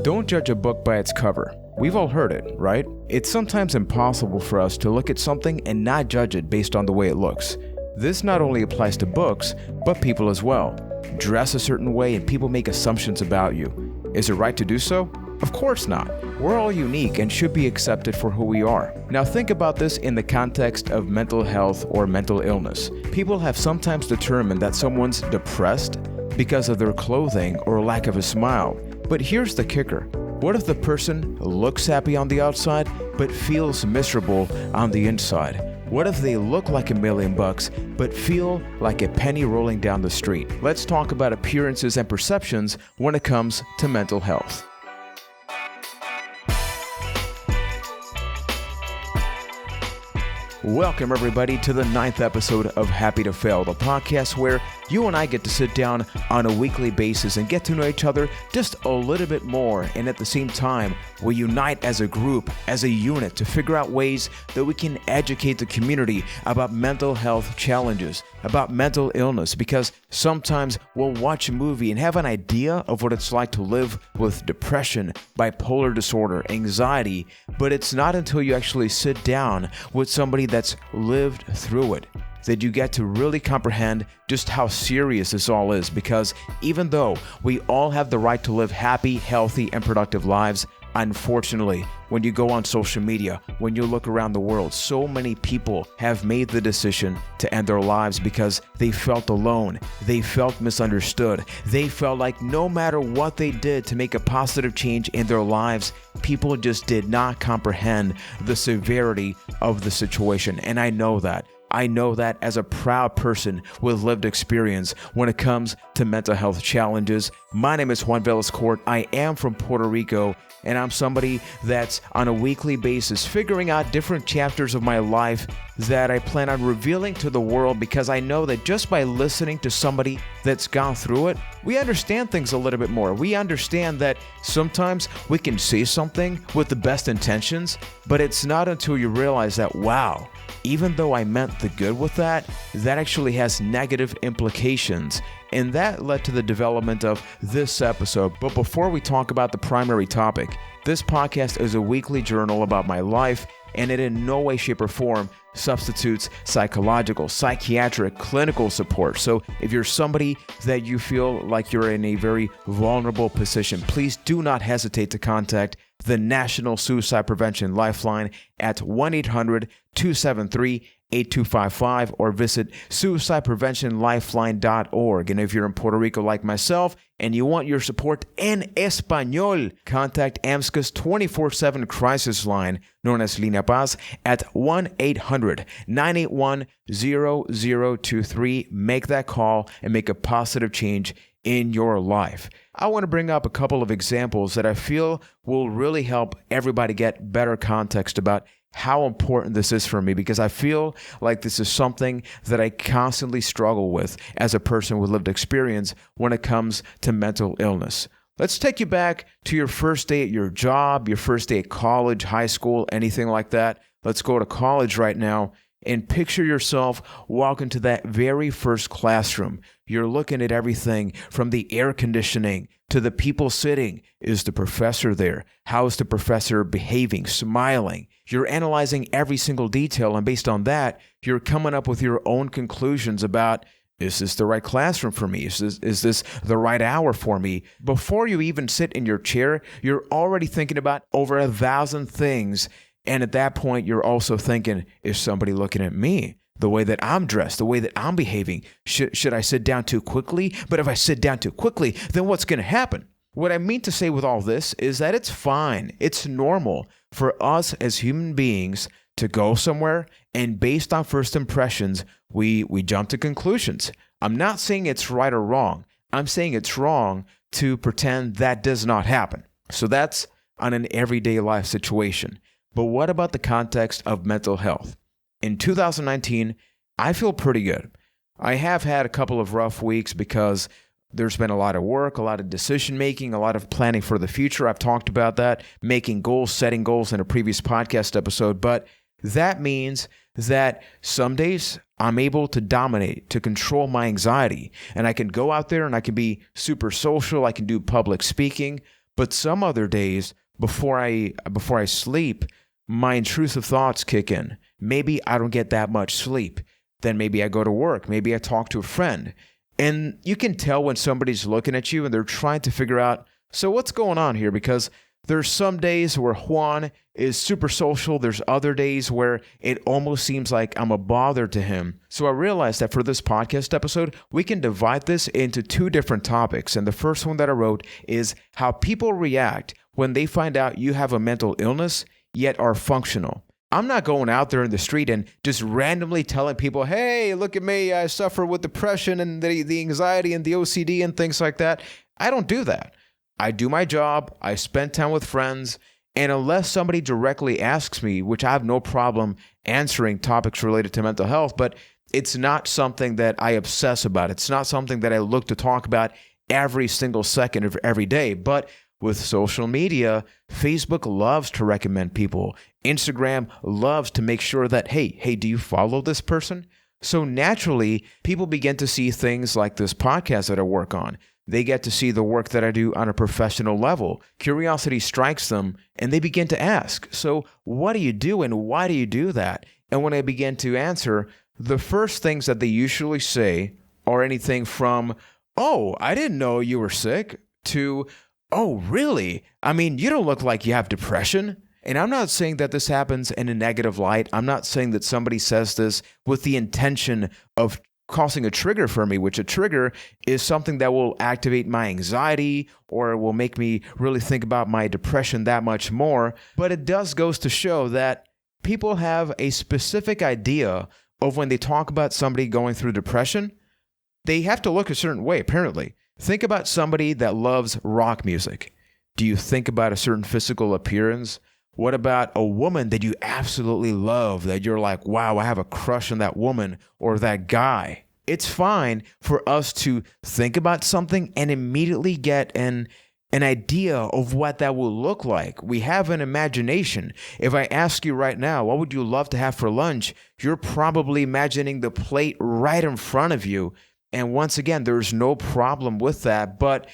Don't judge a book by its cover. We've all heard it, right? It's sometimes impossible for us to look at something and not judge it based on the way it looks. This not only applies to books, but people as well. Dress a certain way and people make assumptions about you. Is it right to do so? Of course not. We're all unique and should be accepted for who we are. Now think about this in the context of mental health or mental illness. People have sometimes determined that someone's depressed because of their clothing or lack of a smile. But here's the kicker. What if the person looks happy on the outside but feels miserable on the inside? What if they look like $1,000,000 but feel like a penny rolling down the street? Let's talk about appearances and perceptions when it comes to mental health. Welcome everybody to the 9th episode of Happy to Fail, the podcast where you and I get to sit down on a weekly basis and get to know each other just a little bit more, and at the same time we unite as a group, as a unit, to figure out ways that we can educate the community about mental health challenges, about mental illness, because sometimes we'll watch a movie and have an idea of what it's like to live with depression, bipolar disorder, anxiety, but it's not until you actually sit down with somebody that's lived through it that you get to really comprehend just how serious this all is. Because even though we all have the right to live happy, healthy, and productive lives, unfortunately, when you go on social media, when you look around the world, so many people have made the decision to end their lives because they felt alone, they felt misunderstood, they felt like no matter what they did to make a positive change in their lives, people just did not comprehend the severity of the situation. And I know that as a proud person with lived experience when it comes to mental health challenges. My name is Juan Velez. I am from Puerto Rico, and I'm somebody that's on a weekly basis figuring out different chapters of my life that I plan on revealing to the world, because I know that just by listening to somebody that's gone through it, we understand things a little bit more. We understand that sometimes we can say something with the best intentions, but it's not until you realize that, wow, even though I meant the good with that actually has negative implications. And that led to the development of this episode. But before we talk about the primary topic, this podcast is a weekly journal about my life, and it in no way, shape, or form substitutes psychological, psychiatric, clinical support. So if you're somebody that you feel like you're in a very vulnerable position, please do not hesitate to contact the National Suicide Prevention Lifeline at 1-800-273-8255 or visit suicidepreventionlifeline.org. And if you're in Puerto Rico like myself and you want your support en español, contact AMSCA's 24/7 crisis line, known as Línea Paz, at 1-800-981-0023. Make that call and make a positive change in your life. I want to bring up a couple of examples that I feel will really help everybody get better context about how important this is for me, because I feel like this is something that I constantly struggle with as a person with lived experience when it comes to mental illness. Let's take you back to your first day at your job, your first day at college, high school, anything like that. Let's go to college right now and picture yourself walking to that very first classroom. You're looking at everything from the air conditioning to the people sitting. Is the professor there? How is the professor behaving, smiling? You're analyzing every single detail, and based on that, you're coming up with your own conclusions about, is this the right classroom for me? Is this the right hour for me? Before you even sit in your chair, you're already thinking about over 1,000 things. And at that point, you're also thinking, is somebody looking at me? The way that I'm dressed, the way that I'm behaving. Should I sit down too quickly? But if I sit down too quickly, then what's going to happen? What I mean to say with all this is that it's fine. It's normal for us as human beings to go somewhere, and based on first impressions, we jump to conclusions. I'm not saying it's right or wrong. I'm saying it's wrong to pretend that does not happen. So that's on an everyday life situation. But what about the context of mental health? In 2019, I feel pretty good. I have had a couple of rough weeks because there's been a lot of work, a lot of decision making, a lot of planning for the future. I've talked about that, making goals, setting goals in a previous podcast episode. But that means that some days I'm able to dominate, to control my anxiety, and I can go out there and I can be super social. I can do public speaking. But some other days before I sleep, my intrusive thoughts kick in. Maybe I don't get that much sleep. Then maybe I go to work. Maybe I talk to a friend. And you can tell when somebody's looking at you and they're trying to figure out, so what's going on here? Because there's some days where Juan is super social. There's other days where it almost seems like I'm a bother to him. So I realized that for this podcast episode, we can divide this into two different topics. And the first one that I wrote is how people react when they find out you have a mental illness, yet are functional. I'm not going out there in the street and just randomly telling people, hey, look at me, I suffer with depression and the anxiety and the OCD and things like that. I don't do that. I do my job, I spend time with friends, and unless somebody directly asks me, which I have no problem answering topics related to mental health, but it's not something that I obsess about. It's not something that I look to talk about every single second of every day. But with social media, Facebook loves to recommend people. Instagram loves to make sure that, hey, do you follow this person? So naturally, people begin to see things like this podcast that I work on. They get to see the work that I do on a professional level. Curiosity strikes them, and they begin to ask, so what do you do and why do you do that? And when I begin to answer, the first things that they usually say are anything from, oh, I didn't know you were sick, to, oh, really? I mean, you don't look like you have depression. And I'm not saying that this happens in a negative light. I'm not saying that somebody says this with the intention of causing a trigger for me, which a trigger is something that will activate my anxiety or will make me really think about my depression that much more. But it does goes to show that people have a specific idea of when they talk about somebody going through depression, they have to look a certain way, apparently. Think about somebody that loves rock music. Do you think about a certain physical appearance? What about a woman that you absolutely love, that you're like, wow, I have a crush on that woman or that guy? It's fine for us to think about something and immediately get an idea of what that will look like. We have an imagination. If I ask you right now, what would you love to have for lunch? You're probably imagining the plate right in front of you. And once again, there's no problem with that. But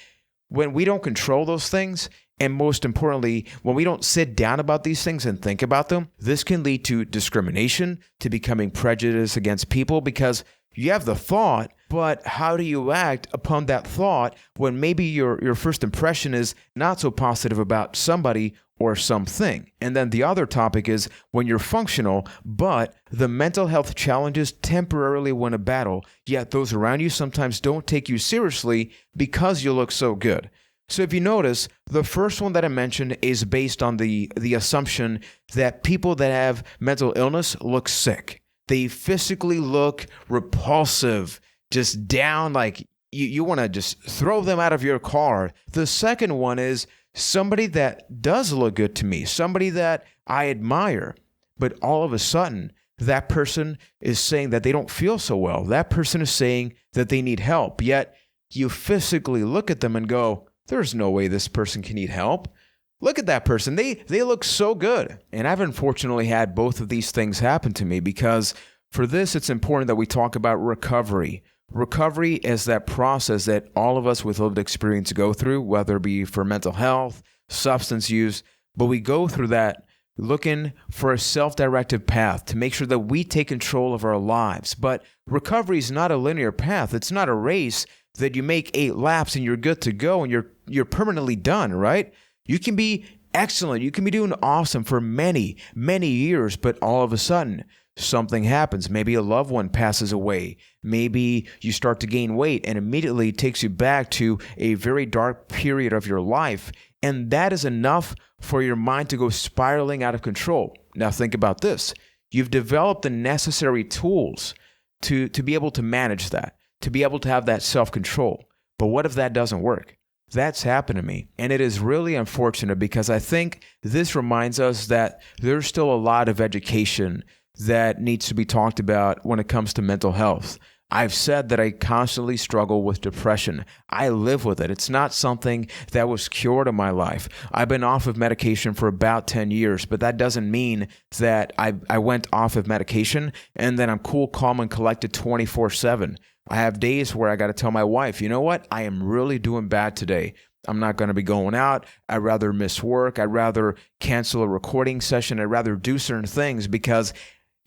when we don't control those things, and most importantly, when we don't sit down about these things and think about them, this can lead to discrimination, to becoming prejudiced against people, because you have the thought, but how do you act upon that thought when maybe your first impression is not so positive about somebody or something? And then the other topic is when you're functional, but the mental health challenges temporarily win a battle, yet those around you sometimes don't take you seriously because you look so good. So if you notice, the first one that I mentioned is based on the assumption that people that have mental illness look sick. They physically look repulsive, just down, like you want to just throw them out of your car. The second one is somebody that does look good to me, somebody that I admire, but all of a sudden, that person is saying that they don't feel so well. That person is saying that they need help, yet you physically look at them and go, there's no way this person can need help. Look at that person. They look so good. And I've unfortunately had both of these things happen to me, because for this, it's important that we talk about recovery. Recovery is that process that all of us with lived experience go through, whether it be for mental health, substance use, but we go through that looking for a self-directed path to make sure that we take control of our lives. But recovery is not a linear path. It's not a race that you make 8 laps and you're good to go and you're permanently done, right? You can be excellent. You can be doing awesome for many, many years, but all of a sudden something happens. Maybe a loved one passes away. Maybe you start to gain weight and immediately takes you back to a very dark period of your life. And that is enough for your mind to go spiraling out of control. Now think about this. You've developed the necessary tools to be able to manage that, to be able to have that self-control. But what if that doesn't work? That's happened to me. And it is really unfortunate, because I think this reminds us that there's still a lot of education that needs to be talked about when it comes to mental health. I've said that I constantly struggle with depression. I live with it. It's not something that was cured in my life. I've been off of medication for about 10 years, but that doesn't mean that I went off of medication and then I'm cool, calm, and collected 24/7. I have days where I got to tell my wife, you know what? I am really doing bad today. I'm not going to be going out. I'd rather miss work. I'd rather cancel a recording session. I'd rather do certain things because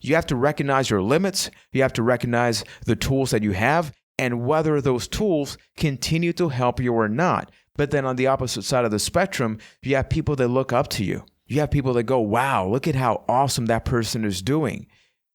you have to recognize your limits. You have to recognize the tools that you have and whether those tools continue to help you or not. But then on the opposite side of the spectrum, you have people that look up to you. You have people that go, wow, look at how awesome that person is doing.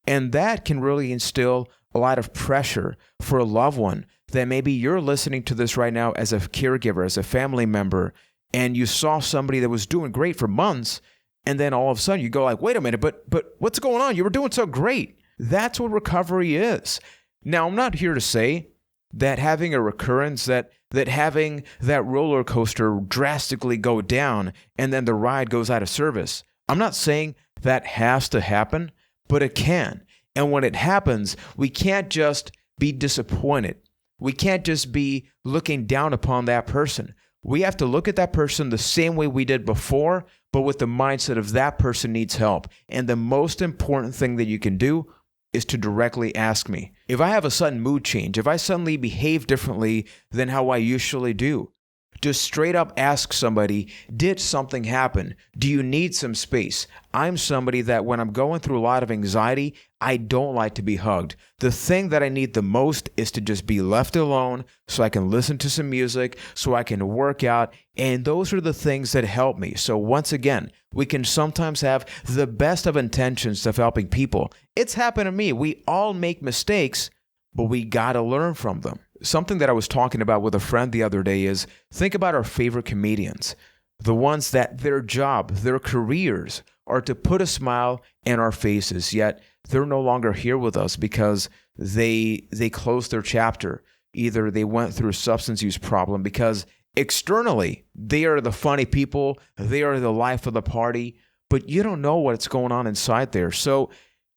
And that can really instill a lot of pressure for a loved one that maybe you're listening to this right now as a caregiver, as a family member, and you saw somebody that was doing great for months, and then all of a sudden you go like, wait a minute, but what's going on? You were doing so great. That's what recovery is. Now, I'm not here to say that having a recurrence, that having that roller coaster drastically go down and then the ride goes out of service. I'm not saying that has to happen, but it can. And when it happens, we can't just be disappointed. We can't just be looking down upon that person. We have to look at that person the same way we did before, but with the mindset of that person needs help. And the most important thing that you can do is to directly ask me. If I have a sudden mood change, if I suddenly behave differently than how I usually do, just straight up ask somebody, did something happen? Do you need some space? I'm somebody that when I'm going through a lot of anxiety, I don't like to be hugged. The thing that I need the most is to just be left alone so I can listen to some music, so I can work out. And those are the things that help me. So once again, we can sometimes have the best of intentions of helping people. It's happened to me. We all make mistakes, but we got to learn from them. Something that I was talking about with a friend the other day is think about our favorite comedians, the ones that their job, their careers are to put a smile in our faces, yet they're no longer here with us because they closed their chapter. Either they went through a substance use problem because externally they are the funny people, they are the life of the party, but you don't know what's going on inside there. So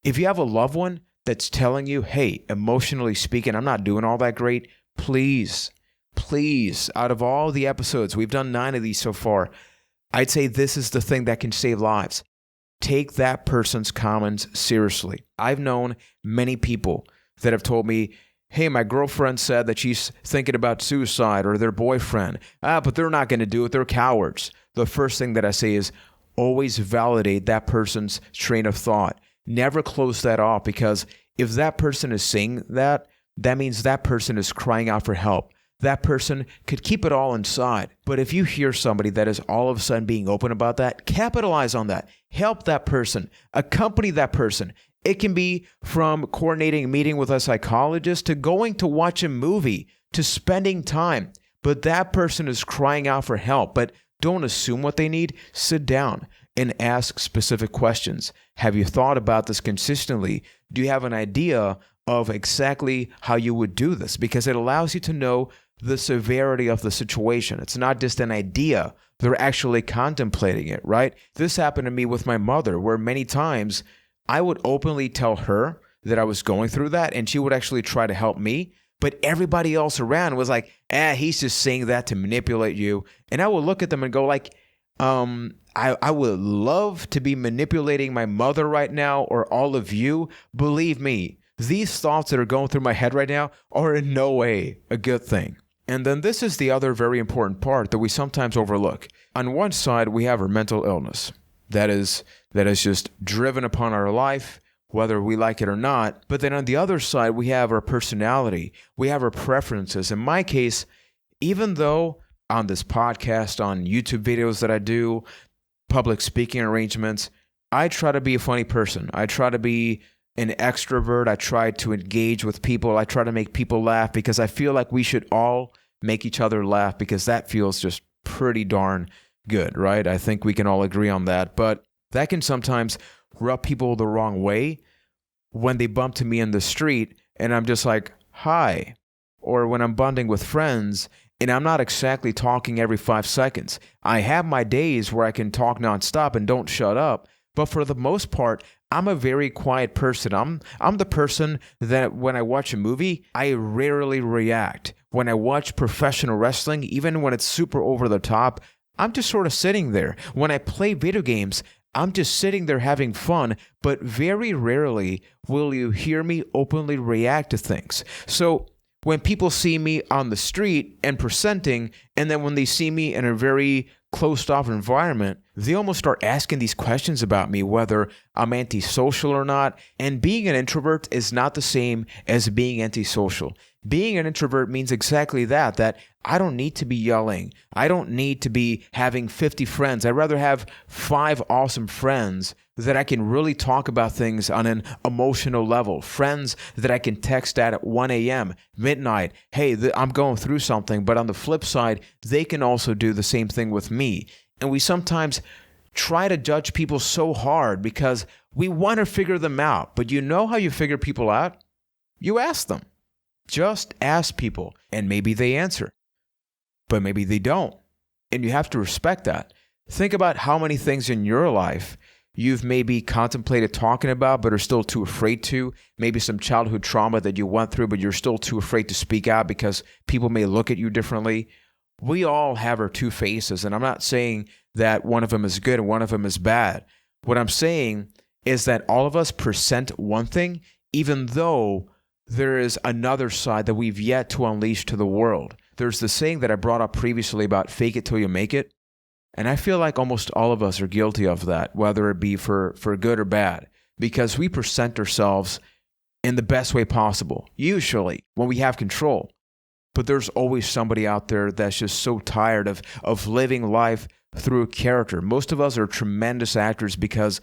if you have a loved one that's telling you, hey, emotionally speaking, I'm not doing all that great, please, out of all the episodes, we've done 9 of these so far, I'd say this is the thing that can save lives. Take that person's comments seriously. I've known many people that have told me, hey, my girlfriend said that she's thinking about suicide, or their boyfriend, but they're not going to do it, they're cowards. The first thing that I say is always validate that person's train of thought. Never close that off, because if that person is saying that, that means that person is crying out for help. That person could keep it all inside. But if you hear somebody that is all of a sudden being open about that, capitalize on that. Help that person. Accompany that person. It can be from coordinating a meeting with a psychologist to going to watch a movie to spending time. But that person is crying out for help. But don't assume what they need. Sit down and ask specific questions. Have you thought about this consistently? Do you have an idea of exactly how you would do this? Because it allows you to know the severity of the situation. It's not just an idea. They're actually contemplating it, right? This happened to me with my mother, where many times I would openly tell her that I was going through that, and she would actually try to help me. But everybody else around was like, he's just saying that to manipulate you. And I would look at them and go like, I would love to be manipulating my mother right now, or all of you. Believe me, these thoughts that are going through my head right now are in no way a good thing. And then this is the other very important part that we sometimes overlook. On one side, we have our mental illness that is just driven upon our life, whether we like it or not. But then on the other side, we have our personality. We have our preferences. In my case, even though on this podcast, on YouTube videos that I do, public speaking arrangements, I try to be a funny person. I try to be an extrovert. I try to engage with people. I try to make people laugh, because I feel like we should all make each other laugh, because that feels just pretty darn good, right? I think we can all agree on that. But that can sometimes rub people the wrong way when they bump to me in the street and I'm just like, hi. Or when I'm bonding with friends and I'm not exactly talking every 5 seconds. I have my days where I can talk nonstop and don't shut up. But for the most part, I'm a very quiet person. I'm the person that when I watch a movie, I rarely react. When I watch professional wrestling, even when it's super over the top, I'm just sort of sitting there. When I play video games, I'm just sitting there having fun, but very rarely will you hear me openly react to things. So When people see me on the street and presenting, and then when they see me in a very closed-off environment, they almost start asking these questions about me, whether I'm antisocial or not. And being an introvert is not the same as being antisocial. Being an introvert means exactly that I don't need to be yelling. I don't need to be having 50 friends. I'd rather have 5 awesome friends that I can really talk about things on an emotional level. Friends that I can text at 1 a.m., midnight. Hey, I'm going through something. But on the flip side, they can also do the same thing with me. And we sometimes try to judge people so hard because we want to figure them out. But you know how you figure people out? You ask them. Just ask people, and maybe they answer. But maybe they don't. And you have to respect that. Think about how many things in your life you've maybe contemplated talking about but are still too afraid to. Maybe some childhood trauma that you went through but you're still too afraid to speak out because people may look at you differently. We all have our two faces, and I'm not saying that one of them is good and one of them is bad. What I'm saying is that all of us present one thing, even though there is another side that we've yet to unleash to the world. There's the saying that I brought up previously about fake it till you make it. And I feel like almost all of us are guilty of that, whether it be for good or bad, because we present ourselves in the best way possible, usually when we have control. But there's always somebody out there that's just so tired of living life through a character. Most of us are tremendous actors because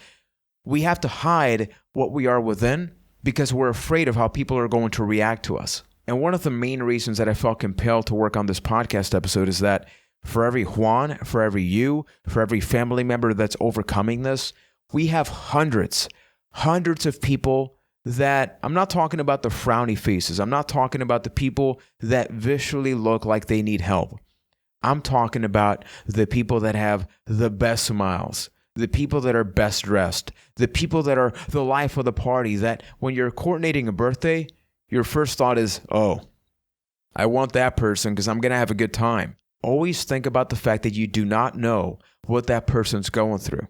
we have to hide what we are within because we're afraid of how people are going to react to us. And one of the main reasons that I felt compelled to work on this podcast episode is that for every Juan, for every you, for every family member that's overcoming this, we have hundreds of people that, I'm not talking about the frowny faces. I'm not talking about the people that visually look like they need help. I'm talking about the people that have the best smiles, the people that are best dressed, the people that are the life of the party, that when you're coordinating a birthday, your first thought is, oh, I want that person because I'm going to have a good time. Always think about the fact that you do not know what that person's going through.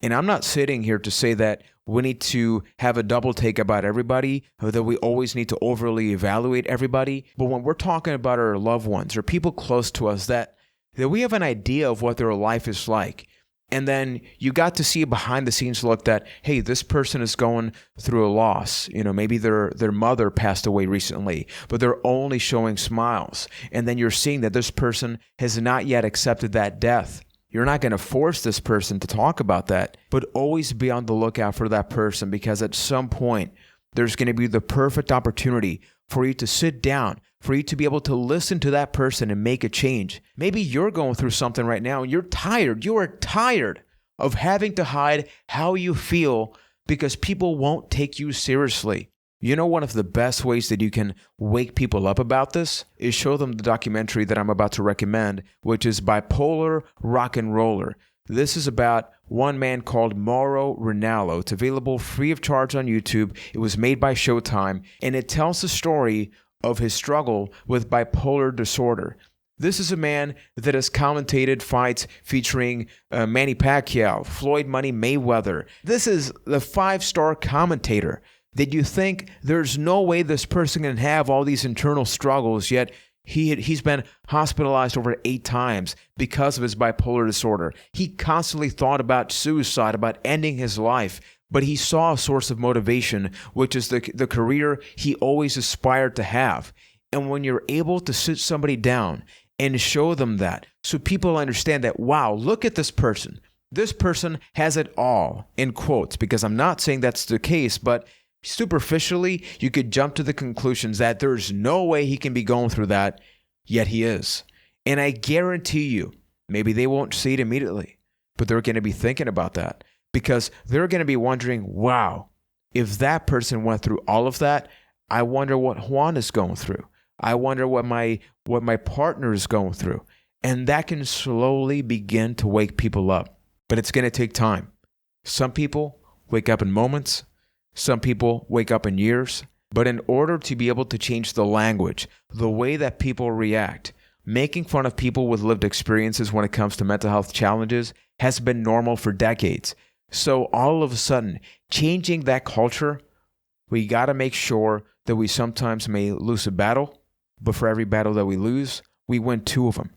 And I'm not sitting here to say that we need to have a double take about everybody, or that we always need to overly evaluate everybody. But when we're talking about our loved ones or people close to us, that we have an idea of what their life is like. And then you got to see a behind the scenes look that, hey, this person is going through a loss. You know, maybe their mother passed away recently, but they're only showing smiles. And then you're seeing that this person has not yet accepted that death. You're not going to force this person to talk about that, but always be on the lookout for that person, because at some point there's going to be the perfect opportunity for you to sit down, for you to be able to listen to that person and make a change. Maybe you're going through something right now and you're tired. You are tired of having to hide how you feel because people won't take you seriously. You know, one of the best ways that you can wake people up about this is show them the documentary that I'm about to recommend, which is Bipolar Rock and Roller. This is about one man called Mauro Ranallo. It's available free of charge on YouTube. It was made by Showtime, and it tells the story of his struggle with bipolar disorder. This is a man that has commentated fights featuring Manny Pacquiao, Floyd Money Mayweather. This is the 5-star commentator that you think there's no way this person can have all these internal struggles, yet he's been hospitalized over 8 times because of his bipolar disorder. He constantly thought about suicide, about ending his life, but he saw a source of motivation, which is the career he always aspired to have. And when you're able to sit somebody down and show them that, so people understand that, wow, look at this person. This person has it all, in quotes, because I'm not saying that's the case, but superficially, you could jump to the conclusions that there's no way he can be going through that, yet he is. And I guarantee you, maybe they won't see it immediately, but they're going to be thinking about that, because they're going to be wondering, wow, if that person went through all of that, I wonder what Juan is going through. I wonder what my partner is going through. And that can slowly begin to wake people up. But it's going to take time. Some people wake up in moments. Some people wake up in years. But in order to be able to change the language, the way that people react, making fun of people with lived experiences when it comes to mental health challenges has been normal for decades. So all of a sudden, changing that culture, we got to make sure that we sometimes may lose a battle, But for every battle that we lose, we win 2 of them.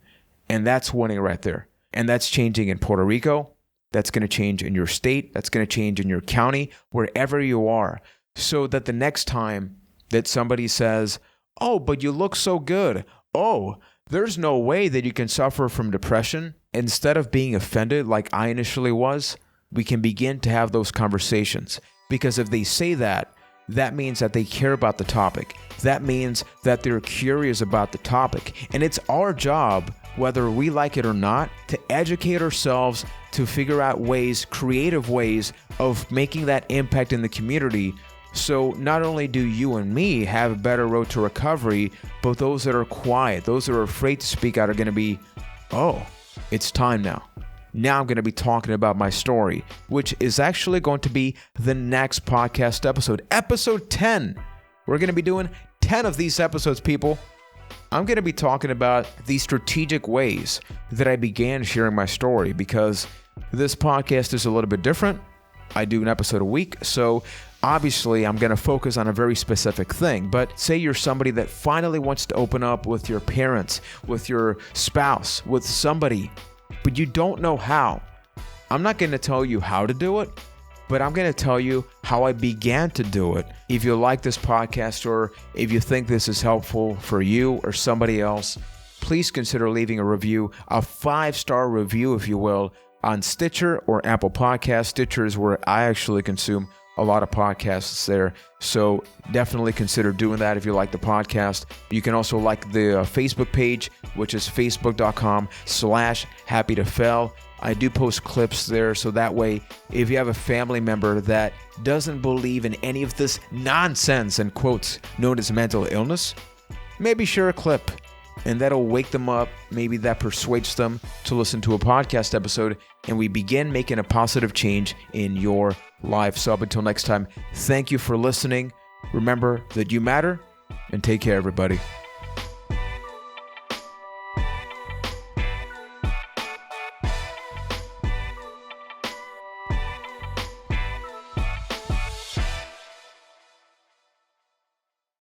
And that's winning right there. And that's changing in Puerto Rico. That's going to change in your state. That's going to change in your county, wherever you are. So that the next time that somebody says, oh, but you look so good. Oh, there's no way that you can suffer from depression. Instead of being offended like I initially was, we can begin to have those conversations. Because if they say that, that means that they care about the topic. That means that they're curious about the topic. And it's our job, whether we like it or not, to educate ourselves, to figure out ways, creative ways of making that impact in the community. So not only do you and me have a better road to recovery, but those that are quiet, those that are afraid to speak out are going to be, oh, it's time now. Now I'm going to be talking about my story, which is actually going to be the next podcast episode, episode 10. We're going to be doing 10 of these episodes, people. I'm going to be talking about the strategic ways that I began sharing my story, because this podcast is a little bit different. I do an episode a week, so obviously I'm going to focus on a very specific thing. But say you're somebody that finally wants to open up with your parents, with your spouse, with somebody, but you don't know how. I'm not going to tell you how to do it, but I'm going to tell you how I began to do it. If you like this podcast, or if you think this is helpful for you or somebody else, please consider leaving a review, a 5-star review, if you will, on Stitcher or Apple Podcasts. Stitcher is where I actually consume a lot of podcasts there. So definitely consider doing that if you like the podcast. You can also like the Facebook page, which is facebook.com/happytofail. I do post clips there, so that way, if you have a family member that doesn't believe in any of this nonsense and quotes known as mental illness, maybe share a clip, and that'll wake them up. Maybe that persuades them to listen to a podcast episode, and we begin making a positive change in your life. So up until next time, thank you for listening. Remember that you matter, and take care, everybody.